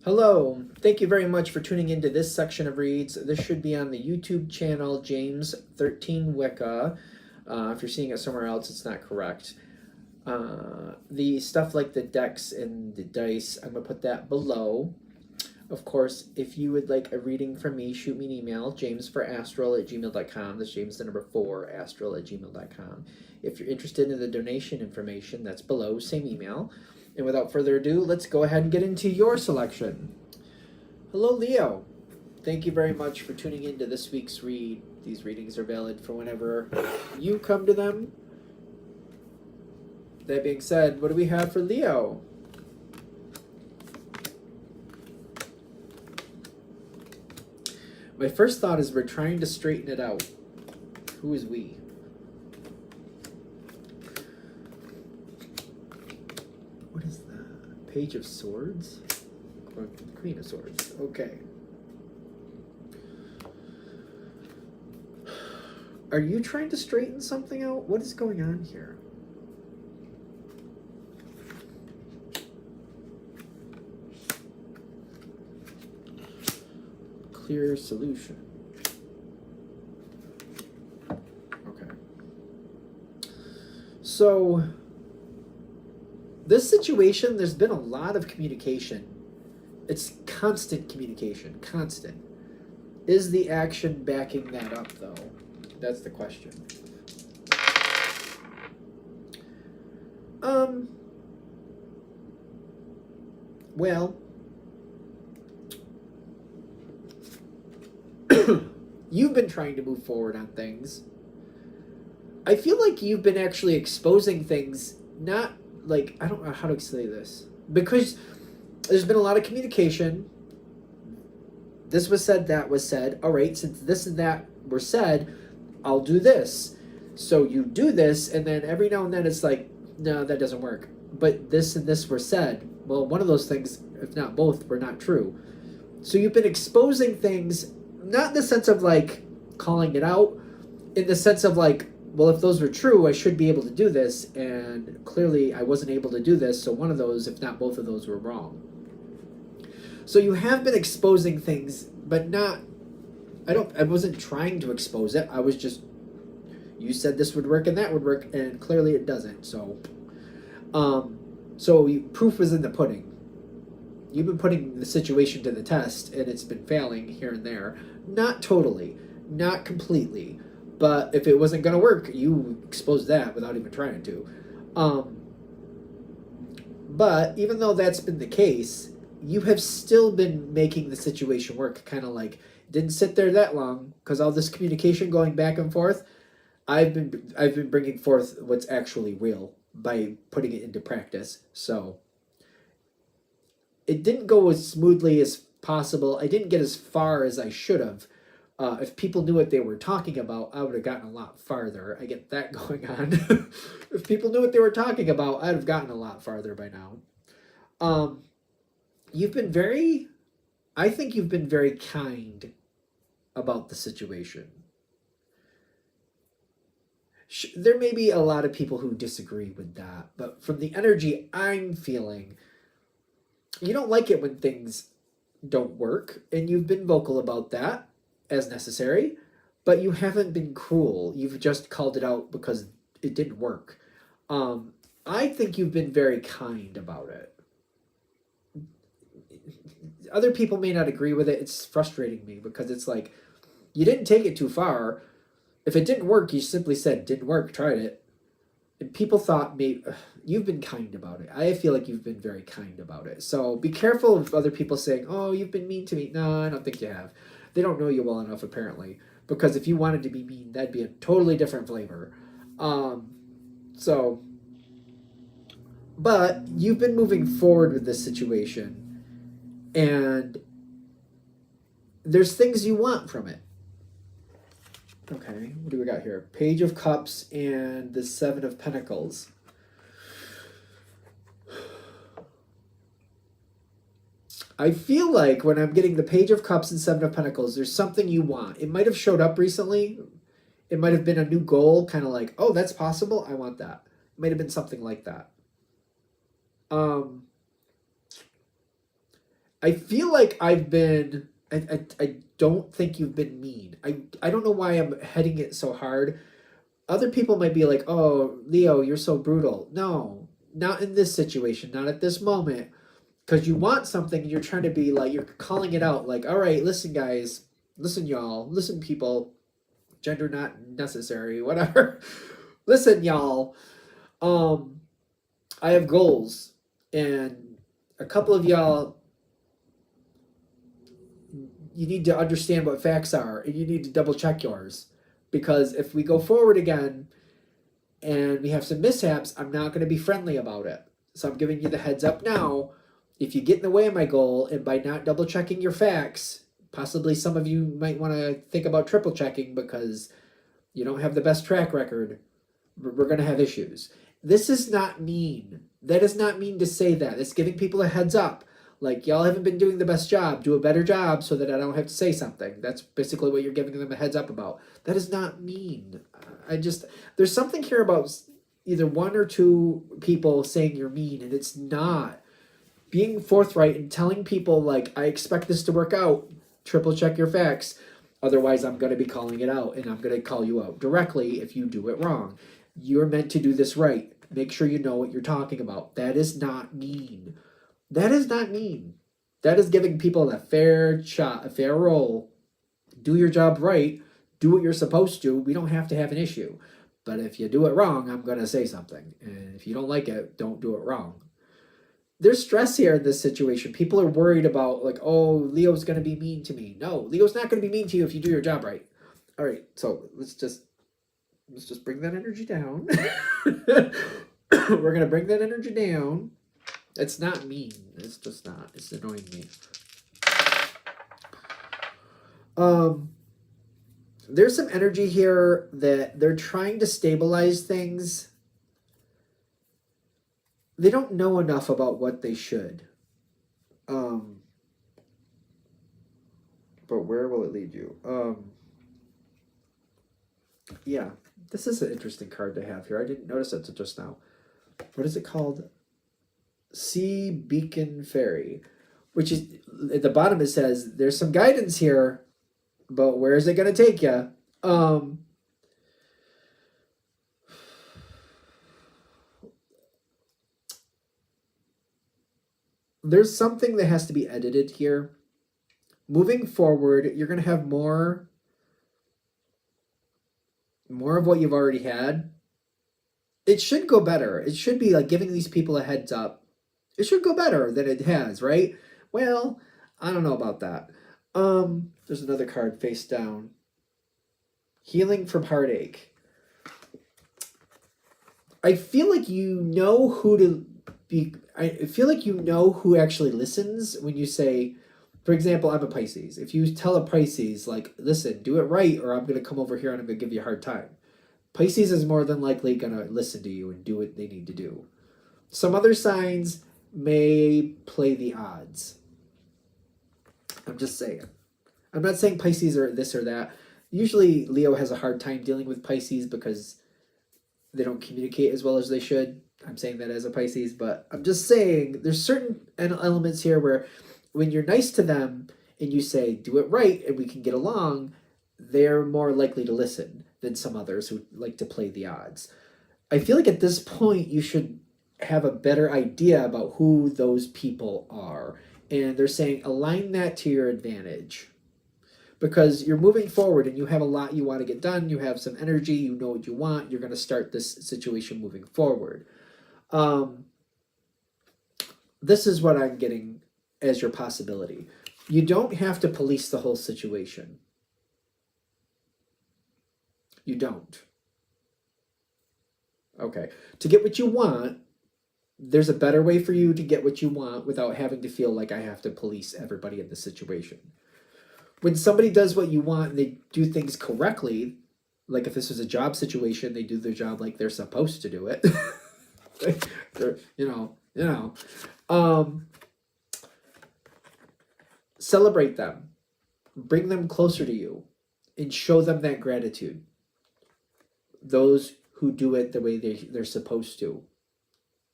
Hello, thank you very much for tuning into this section of reads. This should be on the YouTube channel James 13 Wicca. If you're seeing it somewhere else, it's not correct. The stuff like the decks and the dice, I'm going to put that below. Of course, if you would like a reading from me, shoot me an email, jamesforastral@gmail.com. That's James the number 4, astral@gmail.com. If you're interested in the donation information, that's below, same email. And without further ado, let's go ahead and get into your selection. Hello, Leo. Thank you very much for tuning into this week's read. These readings are valid for whenever you come to them. That being said, what do we have for Leo? My first thought is we're trying to straighten it out. Who is we? What is that? Page of Swords? Or Queen of Swords. Okay. Are you trying to straighten something out? What is going on here? Clear solution. Okay. So, this situation, there's been a lot of communication. It's constant communication, constant. Is the action backing that up, though? That's the question. Well, you've been trying to move forward on things. I feel like you've been actually exposing things, not like, I don't know how to say this, because there's been a lot of communication. This was said, that was said. All right, since this and that were said, I'll do this. So you do this, and then every now and then it's like, no, that doesn't work. But this and this were said. Well, one of those things, if not both, were not true. So you've been exposing things, not in the sense of like calling it out, in the sense of like, well, if those were true, I should be able to do this, and clearly I wasn't able to do this, so one of those, if not both of those, were wrong. So you have been exposing things, but not, I wasn't trying to expose it, I was just, you said this would work and that would work, and clearly it doesn't, so proof was in the pudding. You've been putting the situation to the test, and it's been failing here and there. Not totally, not completely, but if it wasn't going to work, you exposed that without even trying to. But even though that's been the case, you have still been making the situation work. Kind of like, didn't sit there that long, because all this communication going back and forth, I've been bringing forth what's actually real by putting it into practice. So it didn't go as smoothly as possible. I didn't get as far as I should have. If people knew what they were talking about, I would have gotten a lot farther. I get that going on. If people knew what they were talking about, I'd have gotten a lot farther by now. You've been I think you've been very kind about the situation. There may be a lot of people who disagree with that, but from the energy I'm feeling, you don't like it when things don't work, and you've been vocal about that as necessary, but you haven't been cruel. You've just called it out because it didn't work. I think you've been very kind about it. Other people may not agree with it. It's frustrating me because it's like, you didn't take it too far. If it didn't work, you simply said, didn't work, tried it. And people thought maybe, you've been kind about it. I feel like you've been very kind about it. So be careful of other people saying, oh, you've been mean to me. No, I don't think you have. They don't know you well enough, apparently. Because if you wanted to be mean, that'd be a totally different flavor. But you've been moving forward with this situation. And there's things you want from it. Okay, what do we got here? Page of Cups and the Seven of Pentacles. I feel like when I'm getting the Page of Cups and Seven of Pentacles, there's something you want. It might have showed up recently. It might have been a new goal, kind of like, oh, that's possible. I want that. It might have been something like that. I feel like I've been. I don't think you've been mean. I don't know why I'm heading it so hard. Other people might be like, "Oh, Leo, you're so brutal." No, not in this situation. Not at this moment. Because you want something and you're trying to be like, you're calling it out. Like, all right, listen, guys, listen, y'all, listen, people. Gender not necessary. Whatever. Listen, y'all. I have goals, and a couple of y'all, you need to understand what facts are, and you need to double check yours, because if we go forward again and we have some mishaps, I'm not going to be friendly about it. So I'm giving you the heads up now. If you get in the way of my goal, and by not double checking your facts, possibly some of you might want to think about triple checking because you don't have the best track record, we're going to have issues. This is not mean. That is not mean to say that. It's giving people a heads up. Like, y'all haven't been doing the best job. Do a better job so that I don't have to say something. That's basically what you're giving them a heads up about. That is not mean. There's something here about either one or two people saying you're mean, and it's not. Being forthright and telling people, like, I expect this to work out. Triple check your facts. Otherwise, I'm going to be calling it out, and I'm going to call you out directly if you do it wrong. You're meant to do this right. Make sure you know what you're talking about. That is not mean. That is not mean. That is giving people a fair shot, a fair roll. Do your job right. Do what you're supposed to. We don't have to have an issue. But if you do it wrong, I'm going to say something. And if you don't like it, don't do it wrong. There's stress here in this situation. People are worried about, like, oh, Leo's going to be mean to me. No, Leo's not going to be mean to you if you do your job right. All right, so let's just bring that energy down. We're going to bring that energy down. It's not mean. It's just not. It's annoying me. There's some energy here that they're trying to stabilize things. They don't know enough about what they should. But where will it lead you? Yeah, this is an interesting card to have here. I didn't notice it until just now. What is it called? Sea Beacon Fairy, which is at the bottom. It says there's some guidance here, but where is it going to take you? There's something that has to be edited here. Moving forward, you're going to have more of what you've already had. It should go better. It should be like giving these people a heads up. It should go better than it has, right? Well, I don't know about that. There's another card face down. Healing from heartache. I feel like you know who to be. I feel like you know who actually listens when you say, for example, I'm a Pisces. If you tell a Pisces, like, listen, do it right, or I'm going to come over here and I'm going to give you a hard time. Pisces is more than likely going to listen to you and do what they need to do. Some other signs may play the odds. I'm just saying. I'm not saying Pisces are this or that. Usually Leo has a hard time dealing with Pisces because they don't communicate as well as they should. I'm saying that as a Pisces, but I'm just saying there's certain elements here where when you're nice to them and you say, do it right and we can get along, they're more likely to listen than some others who like to play the odds. I feel like at this point you should have a better idea about who those people are. And they're saying align that to your advantage. Because you're moving forward and you have a lot you want to get done. You have some energy. You know what you want. You're going to start this situation moving forward. This is what I'm getting as your possibility. You don't have to police the whole situation. You don't. Okay. To get what you want, there's a better way for you to get what you want without having to feel like I have to police everybody in the situation. When somebody does what you want and they do things correctly, like if this was a job situation, they do their job like they're supposed to do it. Celebrate them. Bring them closer to you and show them that gratitude. Those who do it the way they're supposed to.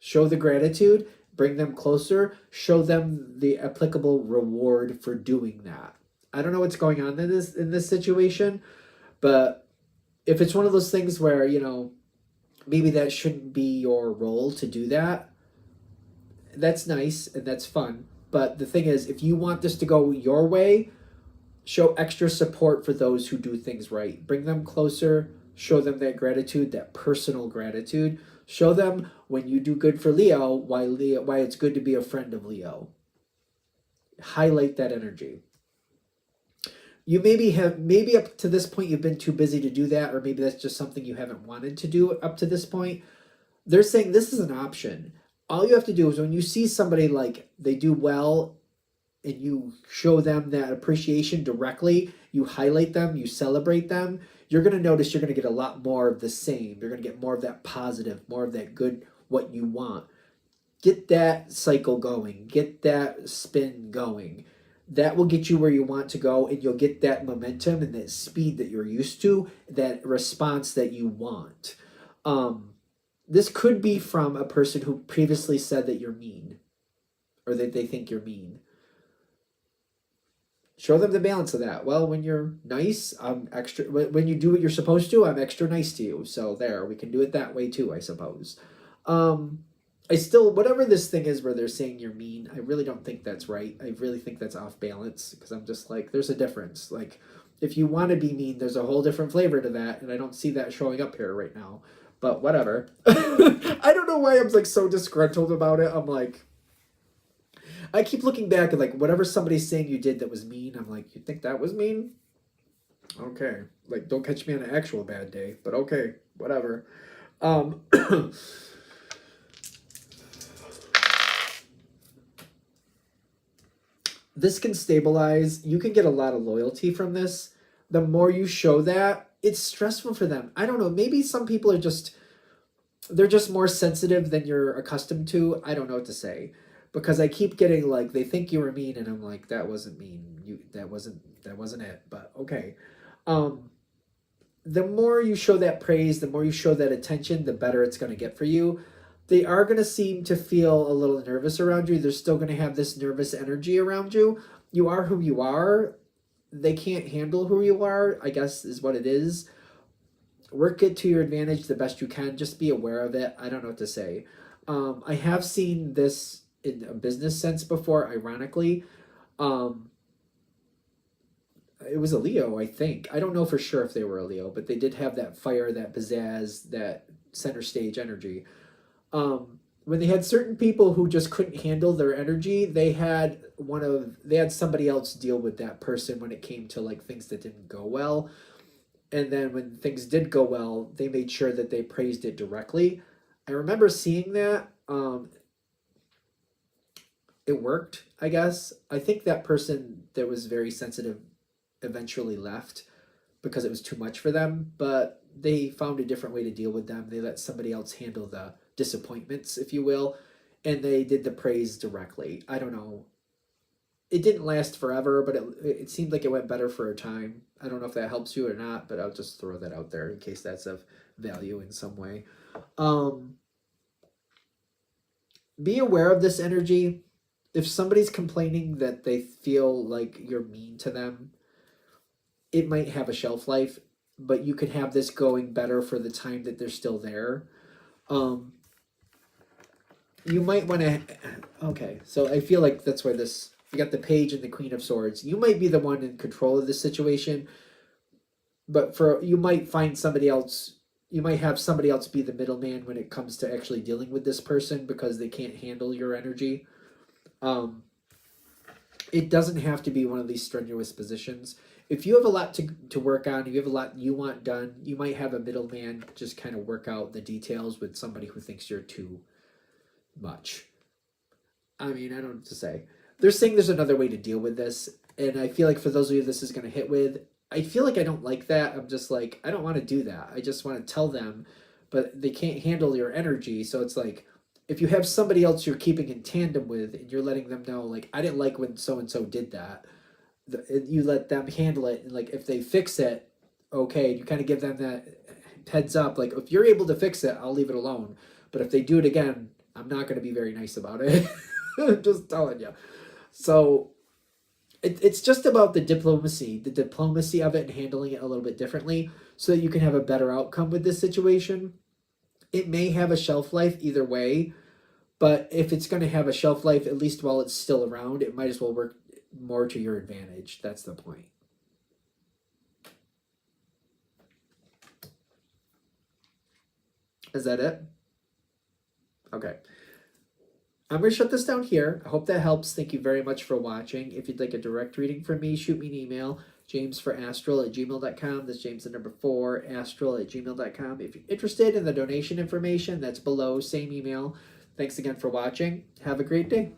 Show the gratitude Bring them closer, show them the applicable reward for doing that. I don't know what's going on in this situation, but if it's one of those things where, maybe that shouldn't be your role to do that, that's nice and that's fun. But the thing is, if you want this to go your way, show extra support for those who do things right. Bring them closer, show them that gratitude, that personal gratitude. Show them when you do good for Leo, why it's good to be a friend of Leo. Highlight that energy. You maybe up to this point you've been too busy to do that, or maybe that's just something you haven't wanted to do up to this point. They're saying this is an option. All you have to do is when you see somebody like they do well and you show them that appreciation directly, you highlight them, you celebrate them, you're going to notice you're going to get a lot more of the same. You're going to get more of that positive, more of that good, what you want. Get that cycle going. Get that spin going. That will get you where you want to go, and you'll get that momentum and that speed that you're used to, that response that you want. This could be from a person who previously said that you're mean, or that they think you're mean. Show them the balance of that. Well, when you're nice, I'm extra. When you do what you're supposed to, I'm extra nice to you. So there, we can do it that way too, I suppose. I still, whatever this thing is where they're saying you're mean, I really don't think that's right. I really think that's off balance, because I'm just like, there's a difference. Like, if you want to be mean, there's a whole different flavor to that, and I don't see that showing up here right now. But whatever. I don't know why I'm like so disgruntled about it. I'm like, I keep looking back at like whatever somebody's saying you did that was mean. I'm like, you think that was mean? Okay. Like, don't catch me on an actual bad day, but okay, whatever. This can stabilize. You can get a lot of loyalty from this. The more you show that, it's stressful for them. I don't know. Maybe some people are they're just more sensitive than you're accustomed to. I don't know what to say, because I keep getting like, they think you were mean, and I'm like, that wasn't mean. That wasn't it. But okay. The more you show that praise, the more you show that attention, the better it's going to get for you. They are going to seem to feel a little nervous around you. They're still going to have this nervous energy around you. You are who you are. They can't handle who you are, I guess, is what it is. Work it to your advantage the best you can. Just be aware of it. I don't know what to say. I have seen this in a business sense before, ironically. It was a Leo, I think. I don't know for sure if they were a Leo, but they did have that fire, that pizzazz, that center stage energy. When they had certain people who just couldn't handle their energy, they had somebody else deal with that person when it came to like things that didn't go well. And then when things did go well, they made sure that they praised it directly. I remember seeing that. It worked, I guess. I think that person that was very sensitive eventually left because it was too much for them, but they found a different way to deal with them. They let somebody else handle the disappointments, if you will, and they did the praise directly. I don't know. It didn't last forever, but it seemed like it went better for a time. I don't know if that helps you or not, but I'll just throw that out there in case that's of value in some way. Be aware of this energy. If somebody's complaining that they feel like you're mean to them, it might have a shelf life, but you could have this going better for the time that they're still there. You might want to... Okay, so I feel like that's where this... You got the Page and the Queen of Swords. You might be the one in control of this situation, but you might find somebody else... You might have somebody else be the middleman when it comes to actually dealing with this person because they can't handle your energy. It doesn't have to be one of these strenuous positions. If you have a lot to work on, if you have a lot you want done, you might have a middleman just kind of work out the details with somebody who thinks you're too much. I mean, I don't know what to say. They're saying there's another way to deal with this, and I feel like for those of you this is going to hit with, I feel like I don't like that. I'm just like, I don't want to do that. I just want to tell them, but they can't handle your energy, so it's like, if you have somebody else you're keeping in tandem with and you're letting them know, like, I didn't like when so-and-so did that, you let them handle it. And, like, if they fix it, okay, you kind of give them that heads up. Like, if you're able to fix it, I'll leave it alone. But if they do it again, I'm not going to be very nice about it. I'm just telling you. So it's just about the diplomacy of it and handling it a little bit differently so that you can have a better outcome with this situation. It may have a shelf life either way, but if it's going to have a shelf life, at least while it's still around, it might as well work more to your advantage. That's the point. Is that it? Okay. I'm going to shut this down here. I hope that helps. Thank you very much for watching. If you'd like a direct reading from me, shoot me an email, jamesforastral@gmail.com. That's James the number 4, astral@gmail.com. If you're interested in the donation information, that's below, same email. Thanks again for watching. Have a great day.